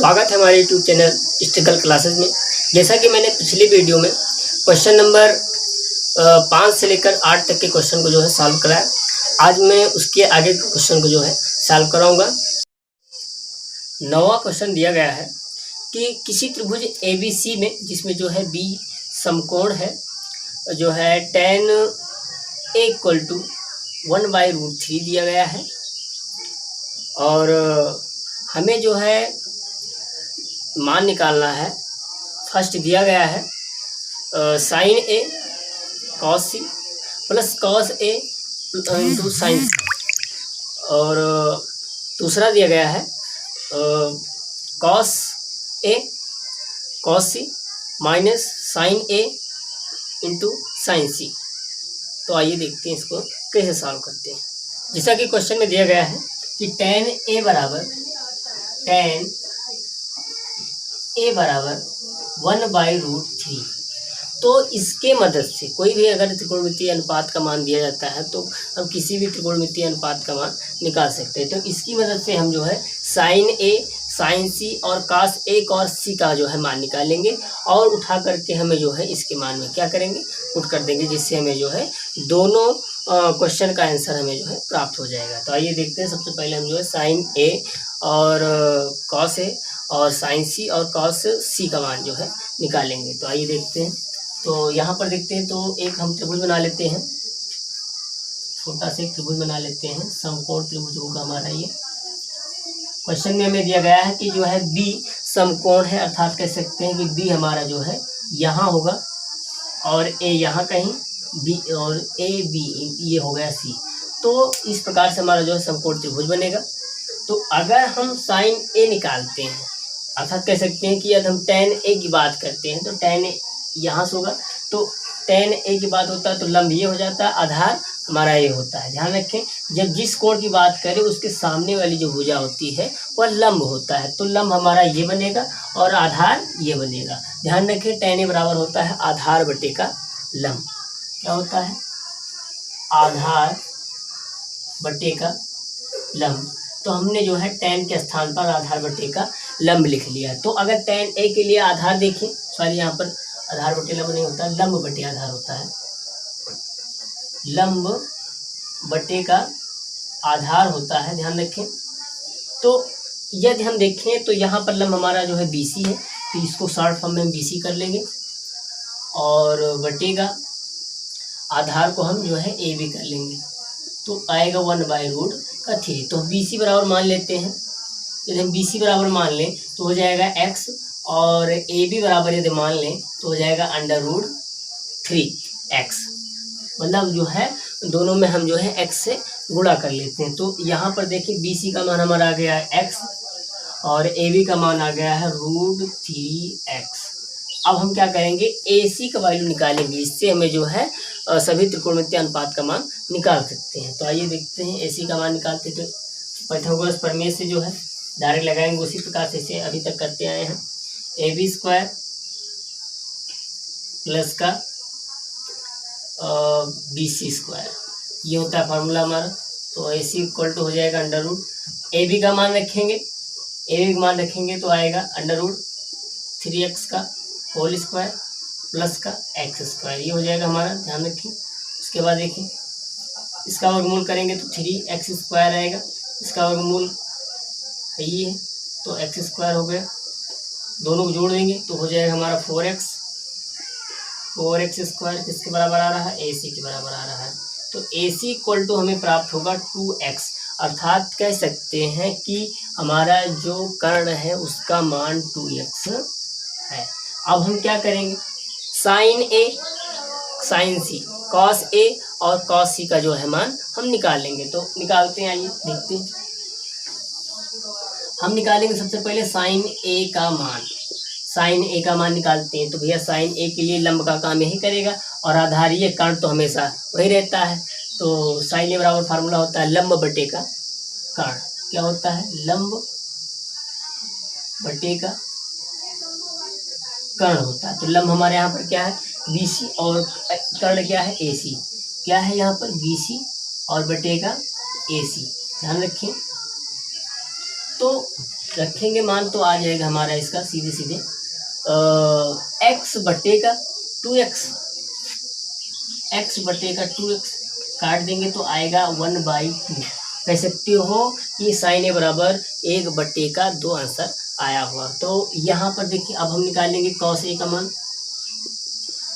स्वागत है हमारे यूट्यूब चैनल हिस्टोरिकल क्लासेस में। जैसा कि मैंने पिछली वीडियो में क्वेश्चन नंबर 5 से लेकर 8 तक के क्वेश्चन को जो है सॉल्व कराया, आज मैं उसके आगे के क्वेश्चन को जो है सॉल्व कराऊंगा। 9वां क्वेश्चन दिया गया है कि किसी त्रिभुज ABC में जिसमें जो है B समकोण है, जो है tan A = 1/√3 दिया गया है और हमें जो है मान निकालना है। फर्स्ट दिया गया है sin A cos C plus cos A into sin C, और दूसरा दिया गया है cos A cos C minus sin A into sin C। तो आइए देखते हैं इसको कैसे सॉल्व करते हैं। जैसा कि क्वेश्चन में दिया गया है कि tan A बराबर 1/√3, तो इसके मदद से कोई भी अगर त्रिकोणमितीय अनुपात का मान दिया जाता है तो हम किसी भी त्रिकोणमितीय अनुपात का मान निकाल सकते हैं। तो इसकी मदद से हम जो है sin A sin C और cos A cos C का जो है मान निकालेंगे और उठा करके हमें जो है इसके मान में क्या करेंगे, पुट कर देंगे, जिससे हमें जो है दोनों क्वेश्चन का आंसर हमें जो है प्राप्त हो जाएगा। तो आइए देखते हैं। सबसे पहले हम जो है sin A और cos A और sin C और cos C का मान जो है निकालेंगे। तो आइए देखते हैं। तो यहाँ पर देखते हैं, तो एक हम त्रिभुज बना लेते हैं, छोटा सा एक त्रिभुज बना लेते हैं। समकोण त्रिभुज होगा हमारा ये। क्वेश्चन में हमें दिया गया है कि जो है B समकोण है, अर्थात कह सकते हैं कि B हमारा जो है यहाँ होगा और A यहाँ कहीं, B और A B ये हो गया C। तो इस प्रकार से हमारा जो है समकोण त्रिभुज बनेगा। तो अगर हम sin A निकालते हैं, अर्थात कह सकते हैं कि यदि हम tan A की बात करते हैं तो tan A यहाँ से होगा, तो tan A की बात होता है तो लंब ये हो जाता है, आधार हमारा ये होता है। ध्यान रखें, जब जिस कोण की बात करें उसके सामने वाली जो भुजा होती है वह लंब होता है, तो लंब हमारा ये बनेगा और आधार ये बनेगा। ध्यान रखें, tan A बराबर होता है आधार बटे का लंब। क्या होता है? आधार बटे का लंब। तो हमने जो है tan के स्थान पर आधार बटे का लंब लिख लिया। तो अगर tan A के लिए आधार देखें, सॉरी यहाँ पर आधार बटे लंब नहीं होता, लंब बटे आधार होता है। लंब बटे का आधार होता है, ध्यान रखें। तो यदि हम देखें तो यहाँ पर लंब हमारा जो है BC है, तो इसको शॉर्ट फॉर्म में हम BC कर लेंगे और बटे का आधार को हम जो है AB कर लेंगे, तो आएगा 1/√3। तो BC बराबर मान लेते हैं। यदि हम BC बराबर मान लें तो हो जाएगा x, और AB बराबर यदि मान लें तो हो जाएगा √3x। मतलब जो है दोनों में हम जो है x से गुणा कर लेते हैं। तो यहाँ पर देखिए BC का मान हमारा आ गया है x और AB का मान आ गया है √3x। अब हम क्या करेंगे, AC का वैल्यू निकालेंगे। इससे हमें जो है सभी त्रिकोणमितीय अनुपात का मान निकाल सकते हैं। तो आइए देखते हैं AC का मान निकालते थे। पाइथागोरस प्रमेय से जो है डायरेक्ट लगाएंगे, उसी प्रकार से इसे अभी तक करते आए हैं। AB² प्लस का BC² ये होता है फार्मूला हमारा। तो AC इक्वल टू हो जाएगा AB का मान रखेंगे, AB का मान रखेंगे तो आएगा √3x का होल स्क्वायर प्लस का x², ये हो जाएगा हमारा। ध्यान रखें। उसके बाद देखिए इसका वर्गमूल करेंगे तो 3x² आएगा, इसका वर्गमूल है ये है तो x² हो गया। दोनों को जोड़ देंगे तो हो जाएगा हमारा 4x² किसके बराबर आ रहा है, AC के बराबर आ रहा है। तो AC इक्वल टू हमें प्राप्त होगा 2x, अर्थात कह सकते हैं कि हमारा जो कर्ण है उसका मान 2x है। अब हम क्या करेंगे, sin A sin C cos A और cos C का जो है मान हम निकालेंगे। तो निकालते हैं, आइए देखते हैं। हम निकालेंगे सबसे पहले sin A का मान। sin A का मान निकालते हैं तो भैया sin A के लिए लंब का काम यही करेगा और आधारीय कर्ण तो हमेशा वही रहता है। तो sin A बराबर फार्मूला होता है लंब बटे का कर्ण। क्या होता है? लंब बटे का कर्ण होता है। तो लंब हमारे यहाँ पर क्या है, BC, और कर्ण क्या है, AC। क्या है यहाँ पर, BC और बटे का AC। ध्यान रखें। तो रखेंगे मान तो आ जाएगा हमारा इसका सीधे सीधे एक्स बटे का 2x, एक्स बटे का 2x काट देंगे तो आएगा 1/2। कह सकते हो कि साइन ए बराबर 1/2 आंसर आया हुआ। तो यहाँ पर देखिए अब हम निकालेंगे कॉस ए का मान।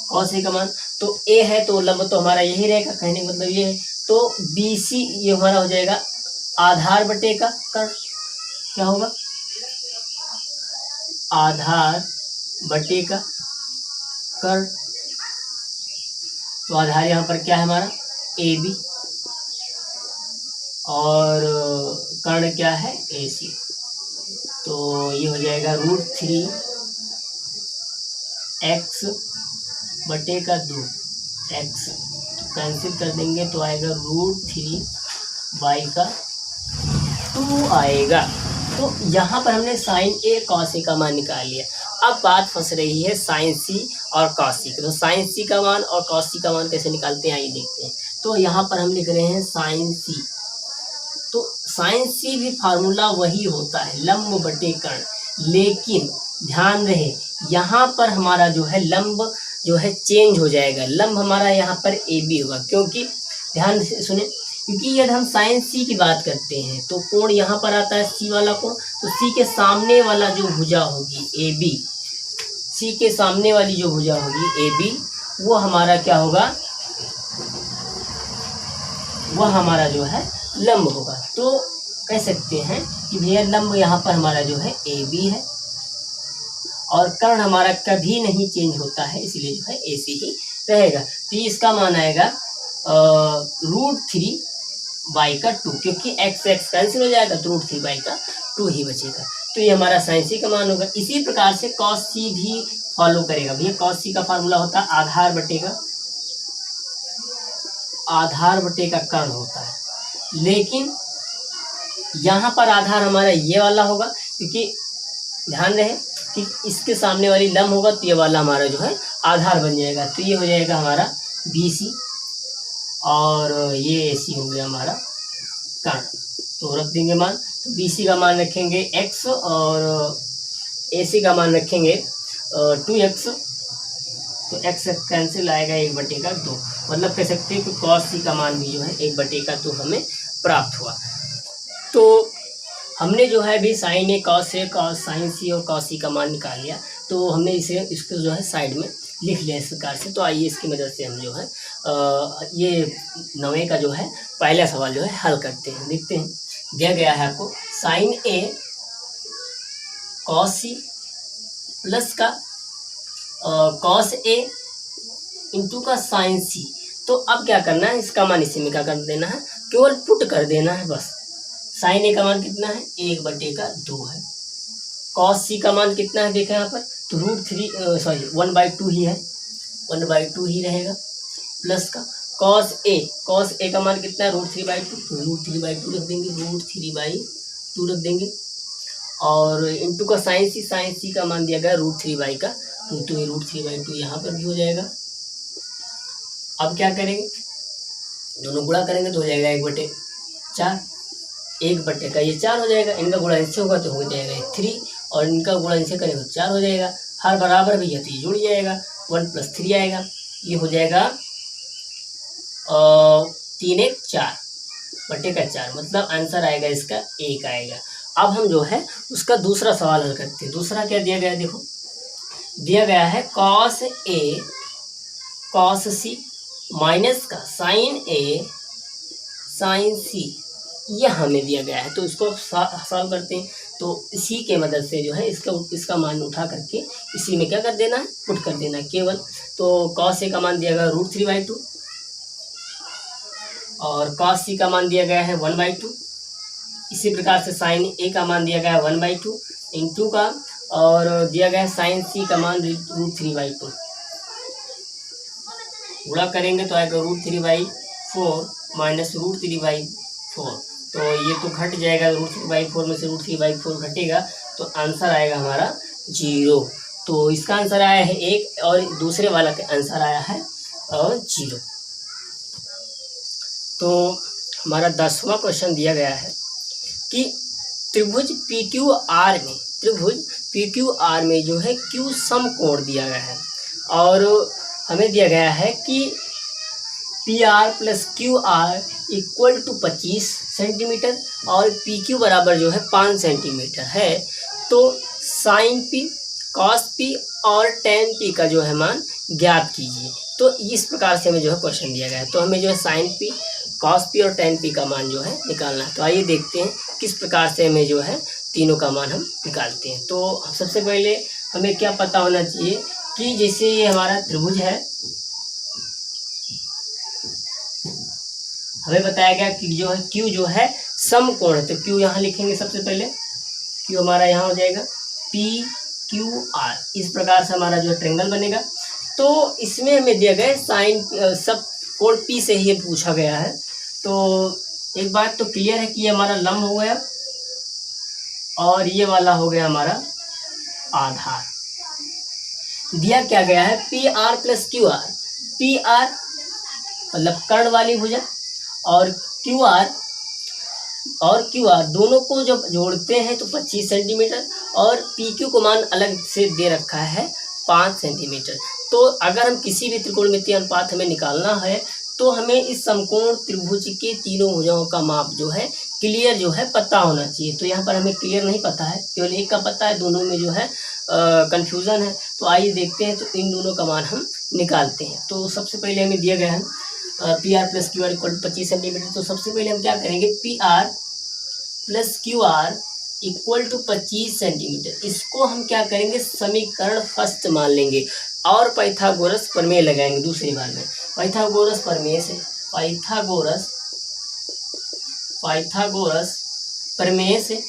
कॉस ए का मान तो ए है तो लंब तो हमारा यही रहेगा, कहने का मतलब ये है। तो BC ये हमारा हो जाएगा आधार बटे का कर्ण। क्या होगा? आधार बटे का कर्ण। तो आधार यहाँ पर क्या है हमारा AB और कर्ण क्या है AC। तो ये हो जाएगा √3 x बटे का 2 x, कैंसिल कर देंगे तो आएगा √3/2 आएगा। तो यहाँ पर हमने साइन ए कॉस ए का मान निकाल लिया। अब बात फंस रही है साइन सी और कॉस सी। तो साइन सी का मान और कॉस सी का मान कैसे निकालते हैं आइए देखते हैं। तो यहाँ पर हम लिख रहे हैं साइन सी। तो साइन सी भी फार्मूला वही होता है लंब बटे कर्ण, लेकिन ध्यान रहे यहाँ पर हमारा जो है लंब जो है चेंज हो जाएगा। लंब हमारा यहाँ पर ए बी होगा, क्योंकि ध्यान से सुने, क्योंकि यदि हम साइन सी की बात करते हैं तो कोण यहाँ पर आता है सी वाला कोण। तो सी के सामने वाला जो भुजा होगी ए बी, सी के सामने वाली जो भुजा होगी ए बी, वो हमारा क्या होगा, वह हमारा जो है लंब होगा। तो कह सकते हैं कि भैया लंब यहाँ पर हमारा जो है ए बी है और कर्ण हमारा कभी नहीं चेंज होता है, इसलिए जो है ऐसे ही रहेगा। तो इसका मान आएगा √3/2, क्योंकि x कैंसिल हो जाएगा तो √3/2 ही बचेगा। तो ये हमारा साइन सी का मान होगा। इसी प्रकार से कॉस सी भी फॉलो करेगा। भैया कॉस सी का फार्मूला होता है आधार बटे का कर्ण होता है, लेकिन यहाँ पर आधार हमारा ये वाला होगा, क्योंकि ध्यान रहे कि इसके सामने वाली लंब होगा तो ये वाला हमारा जो है आधार बन जाएगा। तो ये हो जाएगा हमारा BC और ये AC हो गया हमारा कर्ण। तो रख देंगे मान। तो BC का मान रखेंगे x और AC का मान रखेंगे 2x। तो x कैंसिल आएगा 1/2, मतलब कह सकते हैं कि cos C का मान भी जो है 1/2 हमें प्राप्त हुआ। तो हमने जो है भी sign A cos A cos sine सी और कॉस सी का मान निकाल लिया। तो हमने इसको जो है साइड में लिख लिया इस प्रकार से। तो आइए इसकी मदद से हम जो है ये 9वें का जो है पहला सवाल जो है हल करते हैं। देखते हैं, दिया गया है आपको साइन ए कॉस सी प्लस का कॉस ए इंटू का साइन सी। तो अब क्या करना है, इसका मान इसी में क्या कर देना है, केवल पुट कर देना है बस। साइन ए का मान कितना है 1/2 है। कॉस सी का मान कितना है देखें यहाँ पर, तो 1/2 ही है, 1/2 ही रहेगा। प्लस का कॉस ए का मान कितना है √3/2, तो √3/2 रख देंगे, √3/2 रख देंगे। और इंटू का साइन सी का मान दिया गया √3/2 का, तो ये √3/2 यहाँ पर भी हो जाएगा। अब क्या करेंगे, दोनों गुणा करेंगे तो हो जाएगा 1/4, 1 का ये 4 हो जाएगा। इनका गुणा इनसे होगा तो हो जाएगा 3, और इनका गुणा इनसे करेंगे तो 4 हो जाएगा। हर बराबर भी है तो ये जुड़ जाएगा, 1 + 3 आएगा, ये हो जाएगा 3 × 4/4, मतलब आंसर आएगा इसका 1 आएगा। अब हम जो है उसका दूसरा सवाल हल करते हैं। दूसरा क्या दिया गया है, देखो दिया गया है cos A cos C minus का साइन ए साइन सी, यह हमें दिया गया है। तो इसको सॉल्व करते हैं। तो इसी के मदद से जो है इसका मान उठा करके इसी में क्या कर देना है, पुट कर देना है केवल। तो कॉस ए का मान दिया गया √3/2 और कॉस सी का मान दिया गया है 1/2। इसी प्रकार से साइन ए का मान दिया गया है 1/2 इंटू का, और दिया गया है साइन सी का मान √3/2। गुणा करेंगे तो आएगा √3/4 माइनस √3/4। तो ये तो घट जाएगा, √3/4 में से √3/4 घटेगा तो आंसर आएगा हमारा 0। तो इसका आंसर आया है 1 और दूसरे वाला का आंसर आया है 0। तो हमारा 10वां क्वेश्चन दिया गया है कि त्रिभुज पी क्यू आर में जो है क्यू समकोण दिया गया है और हमें दिया गया है कि P R plus Q R equal to 25 centimetre और पी क्यू बराबर जो है 5 सेंटीमीटर है। तो साइन पी, कॉस पी और टेन पी का जो है मान ज्ञात कीजिए। तो इस प्रकार से हमें जो है क्वेश्चन दिया गया है। तो हमें जो है साइन पी, कॉस पी और टेन पी का मान जो है निकालना है। तो आइए देखते हैं किस प्रकार से हमें जो है तीनों का मान हम निकालते हैं। तो सबसे पहले हमें क्या पता होना चाहिए कि जैसे ये हमारा त्रिभुज है, हमें बताया गया कि जो है क्यू जो है समकोण है। तो क्यू यहाँ लिखेंगे, सबसे पहले क्यू हमारा यहाँ हो जाएगा पी क्यू आर। इस प्रकार से हमारा जो है ट्रायंगल बनेगा। तो इसमें हमें दिया गया साइन, सब कोण पी से ही पूछा गया है। तो एक बात तो क्लियर है कि ये हमारा लंब हो गया और ये वाला हो गया हमारा आधार। दिया क्या गया है, P R plus Q are. P R मतलब कर्ण वाली भुजा और क्यू आर दोनों को जब जोड़ते हैं तो 25 सेंटीमीटर और पी क्यू को मान अलग से दे रखा है 5 सेंटीमीटर। तो अगर हम किसी भी त्रिकोणमितीय अनुपात हमें निकालना है तो हमें इस समकोण त्रिभुज के तीनों भुजाओं का माप जो है क्लियर जो है पता होना चाहिए। तो यहाँ पर हमें क्लियर नहीं पता है, केवल एक का पता है, दोनों में जो है कन्फ्यूज़न है। तो आइए देखते हैं, तो इन दोनों का मान हम निकालते हैं। तो सबसे पहले हमें दिया गया है P R plus Q R equal to 25 centimetre. तो सबसे पहले हम क्या करेंगे, P R plus Q R equal to 25 centimetre, इसको हम क्या करेंगे, समीकरण फर्स्ट मान लेंगे और पाइथागोरस प्रमेय लगाएंगे दूसरी बार में। पाइथागोरस प्रमेय से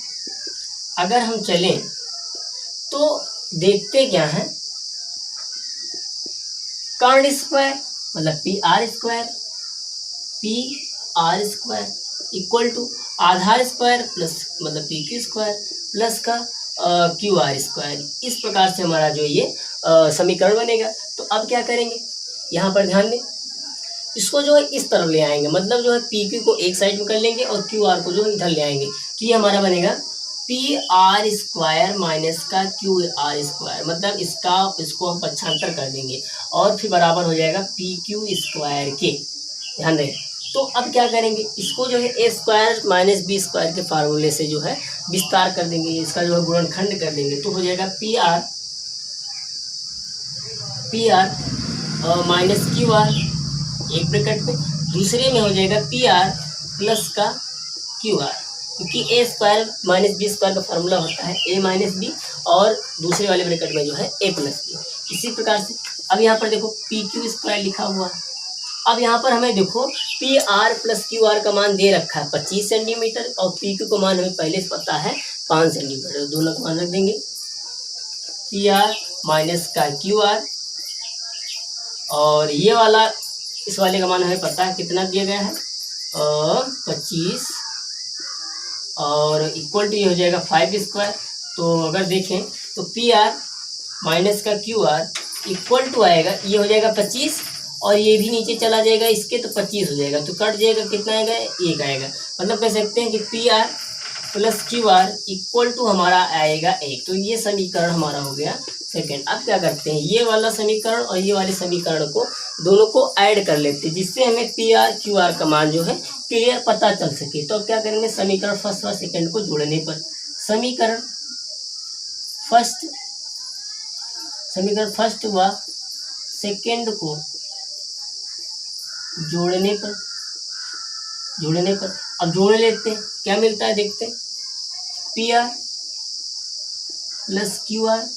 अगर हम चलें तो देखते क्या है, कर्ण स्क्वायर मतलब P R square equal to आधार स्क्वायर प्लस मतलब पी क्यू स्क्वायर प्लस का क्यू आर स्क्वायर। इस प्रकार से हमारा जो ये समीकरण बनेगा। तो अब क्या करेंगे, यहाँ पर ध्यान दें, इसको जो है इस तरफ ले आएंगे, मतलब जो है पी क्यू को एक साइड में कर लेंगे और क्यू आर को जो है इधर ले आएंगे। तो ये हमारा बनेगा पी आर स्क्वायर माइनस का क्यू आर स्क्वायर, मतलब इसको हम पक्षांतर कर देंगे और फिर बराबर हो जाएगा पी क्यू स्क्वायर के। ध्यान दें। तो अब क्या करेंगे, इसको जो है ए स्क्वायर माइनस बी स्क्वायर के फार्मूले से जो है विस्तार कर देंगे, इसका जो है गुणनखंड कर देंगे। तो हो जाएगा P R minus Q are एक ब्रैकेट में, दूसरे में हो जाएगा पी आर प्लस का क्यू आर, क्योंकि ए स्क्वायर माइनस बी स्क्वायर का फार्मूला होता है ए माइनस बी और दूसरे वाले ब्रैकेट में जो है ए प्लस बी। इसी प्रकार से अब यहाँ पर देखो पी क्यू स्क्वायर लिखा हुआ है। अब यहाँ पर हमें देखो P R plus Q are का मान दे रखा है 25 सेंटीमीटर और पी क्यू का मान हमें पहले से पता है 5 सेंटीमीटर। दोनों का मान रख देंगे, पी आर माइनस का क्यू आर और ये वाला इस वाले का मान हमें पता है कितना दिया गया है 25 और इक्वल टू ये हो जाएगा 5 स्क्वायर। तो अगर देखें तो पी आर माइनस का क्यू आर इक्वल टू आएगा, ये हो जाएगा 25 और ये भी नीचे चला जाएगा इसके, तो 25 हो जाएगा। तो कट जाएगा, कितना आएगा, 1 आएगा। मतलब कह सकते हैं कि P R plus Q R equal to हमारा आएगा 1। तो ये समीकरण हमारा हो गया सेकेंड। अब क्या करते हैं, ये वाला समीकरण और ये वाले समीकरण को दोनों को ऐड कर लेते हैं, जिससे हमें पी आर क्यू आर का मान जो है क्लियर पता चल सके। तो अब क्या करेंगे, समीकरण फर्स्ट व सेकेंड को जोड़ने पर, समीकरण फर्स्ट व सेकेंड को जोड़ने पर अब जोड़ लेते हैं, क्या मिलता है देखते हैं। P R plus Q R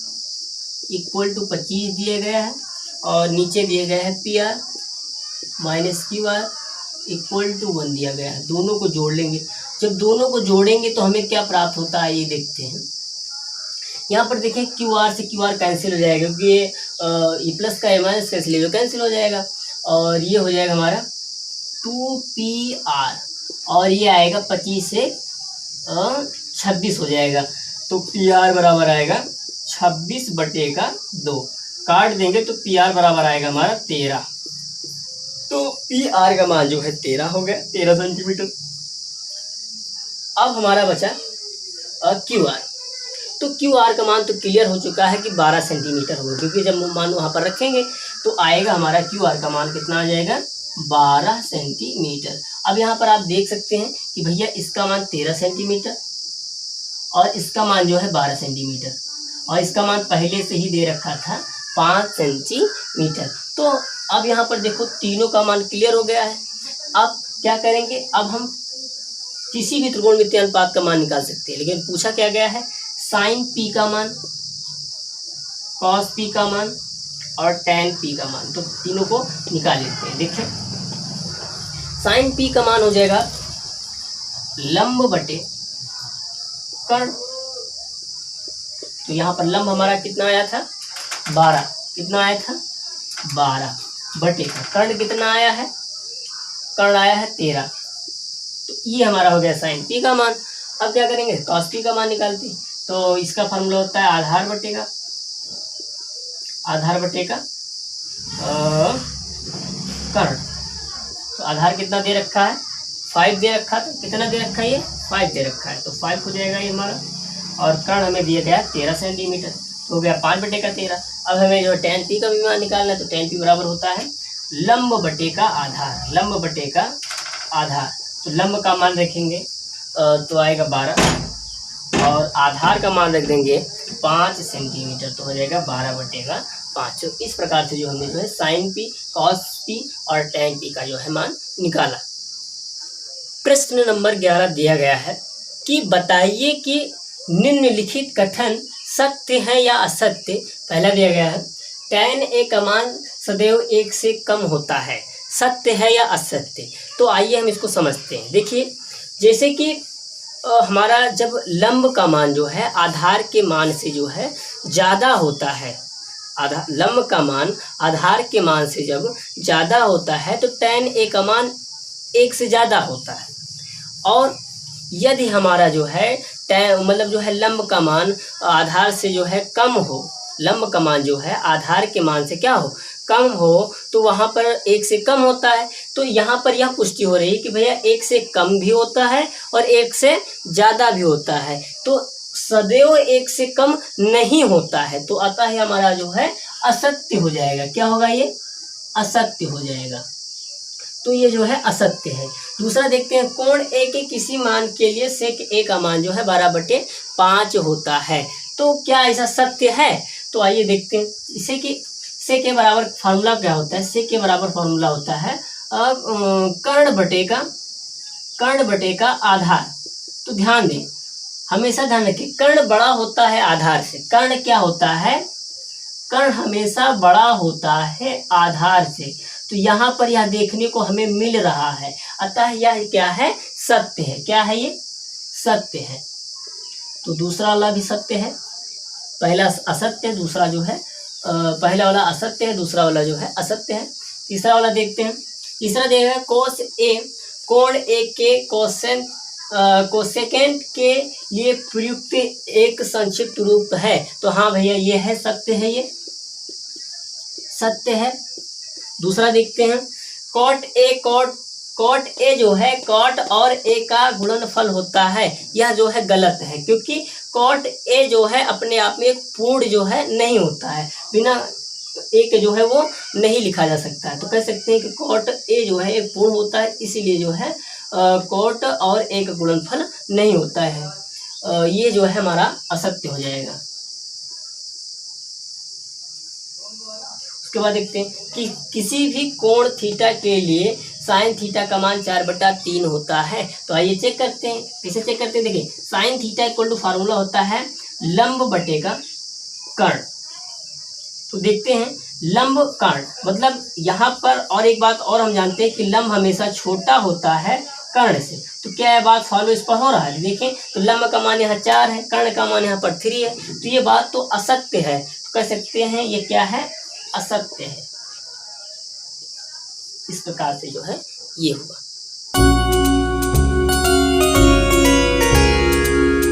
equal to 25 दिया गया है और नीचे दिया गया है P R minus Q R equal to 1 दिया गया है। दोनों को जोड़ लेंगे, जब दोनों को जोड़ेंगे तो हमें क्या प्राप्त होता है ये देखते हैं। यहाँ पर देखें क्यू आर से क्यू आर कैंसिल हो जाएगा, क्योंकि ये प्लस का माइनस कैंसिल हो जाएगा और ये हो जाएगा हमारा 2pr और ये आएगा 25 से 26 हो जाएगा। तो pr बराबर आएगा 26/2, काट देंगे तो pr बराबर आएगा हमारा 13। तो pr का मान जो है 13 हो गया, 13 सेंटीमीटर। अब हमारा बचा क्यू आर। तो क्यू आर का मान तो क्लियर हो चुका है कि 12 सेंटीमीटर होगा, क्योंकि जब मान वहाँ पर रखेंगे तो आएगा हमारा क्यू आर का मान कितना आ जाएगा 12 सेंटीमीटर। अब यहाँ पर आप देख सकते हैं कि भैया इसका मान 13 सेंटीमीटर और इसका मान जो है 12 सेंटीमीटर, और इसका मान पहले से ही दे रखा था 5 सेंटीमीटर। तो अब यहाँ पर देखो तीनों का मान क्लियर हो गया है। अब क्या करेंगे, अब हम किसी भी त्रिकोणमितीय अनुपात का मान निकाल सकते हैं, लेकिन पूछा क्या गया है साइन पी का मान, कॉस पी का मान और टैन पी का मान। तो तीनों को निकाल लेते हैं। देखिए साइन पी का मान हो जाएगा लंब बटे कर्ण। तो यहाँ पर लंब हमारा कितना आया था 12, कितना आया था 12 बटे का कर्ण कितना आया है, कर्ण आया है 13। तो ये हमारा हो गया साइन पी का मान। अब क्या करेंगे कॉस पी का मान निकालते हैं। तो इसका फॉर्मूला होता है आधार बटेगा, आधार बटेगा कर्ण। तो आधार कितना दे रखा है 5 दे रखा था, कितना दे रखा है ये 5 दे रखा है, तो 5 हो जाएगा ये हमारा। और कर्ण हमें दिया गया 13 सेंटीमीटर, तो हो गया 5 बटे का 13। अब हमें जो टैन पी का भी मान निकालना है, तो टैन पी बराबर होता है लंब बटे का आधार, लंब बटे का आधार। तो लंब का मान रखेंगे तो आएगा 12 और आधार का मान रख देंगे 5 सेंटीमीटर, तो हो जाएगा 12 बटे का 5। तो इस प्रकार से जो हमने जो है साइन पी, कॉस पी और टैन पी का जो है मान निकाला। प्रश्न नंबर 11 दिया गया है कि बताइए कि निम्नलिखित कथन सत्य है या असत्य। पहला दिया गया है टैन ए का मान सदैव 1 से कम होता है, सत्य है या असत्य। तो आइए हम इसको समझते हैं। देखिए जैसे कि हमारा जब लंब का मान जो है आधार के मान से जो है ज़्यादा होता है, लंब का मान आधार के मान से जब ज़्यादा होता है तो टैन ए का मान 1 से ज़्यादा होता है। और यदि हमारा जो है मतलब जो है लंब का मान आधार से जो है कम हो, लंब का मान जो है आधार के मान से क्या हो कम हो, तो वहाँ पर 1 से कम होता है। तो यहाँ पर यह पुष्टि हो रही है कि भैया 1 से कम भी होता है और 1 से ज़्यादा भी होता है, तो सदैव 1 से कम नहीं होता है। तो अतः ही हमारा जो है असत्य हो जाएगा। क्या होगा ये असत्य हो जाएगा। तो ये जो है असत्य है। दूसरा देखते हैं कोण ए के किसी मान के लिए सेक ए का मान जो है 12/5 होता है। तो क्या ऐसा सत्य है? तो आइए देखते हैं। इसे कि सेक के बराबर फार्मूला क्या होता है? सेक के बराबर फार्मूला होता है कर्ण बटे का आधार। तो ध्यान दें, हमेशा ध्यान रखें, कर्ण बड़ा होता है आधार से। कर्ण क्या होता है? कर्ण हमेशा बड़ा होता है आधार से। तो यहाँ पर यह देखने को हमें मिल रहा है, अतः यह क्या है? सत्य है। क्या है ये? सत्य है। तो दूसरा वाला भी सत्य है, पहला असत्य है, दूसरा जो है पहला वाला असत्य है, दूसरा वाला जो है असत्य है। तीसरा वाला देखते हैं। तीसरा देगा कोस ए कोण ए के कोसेकेंट के लिए प्रयुक्त एक संक्षिप्त रूप है। तो हाँ भैया ये है, सत्य है, ये सत्य है। दूसरा देखते हैं कॉट ए जो है कॉट और ए का गुणनफल होता है। यह जो है गलत है, क्योंकि कॉट ए जो है अपने आप में एक पूर्ण जो है नहीं होता है, बिना ए के जो है वो नहीं लिखा जा सकता है। तो कह सकते हैं कि कॉट ए जो है एक पूर्ण होता है, इसीलिए जो है कॉट और ए का गुणनफल नहीं होता है। ये जो है हमारा असत्य हो जाएगा। उसके बाद देखते हैं कि किसी भी कोण थीटा के लिए साइन थीटा का मान 4/3 होता है। तो आइए चेक करते हैं। कैसे चेक करते हैं? देखिए sine theta equal to formula होता है लंब बटे का कर्ण। तो देखते हैं लंब कर्ण मतलब यहाँ पर और एक बात और हम जानते हैं कि लंब हमेशा छोटा होता है कर्ण से। तो क्या यह बात फॉलो इस पर हो रहा है? देखें तो लंब का मान यहाँ 4 है, कर्ण का मान यहाँ पर 3 है। तो ये बात तो असत्य है। तो कह सकते हैं ये क्या है? असत्य है। इस प्रकार से जो है ये हुआ।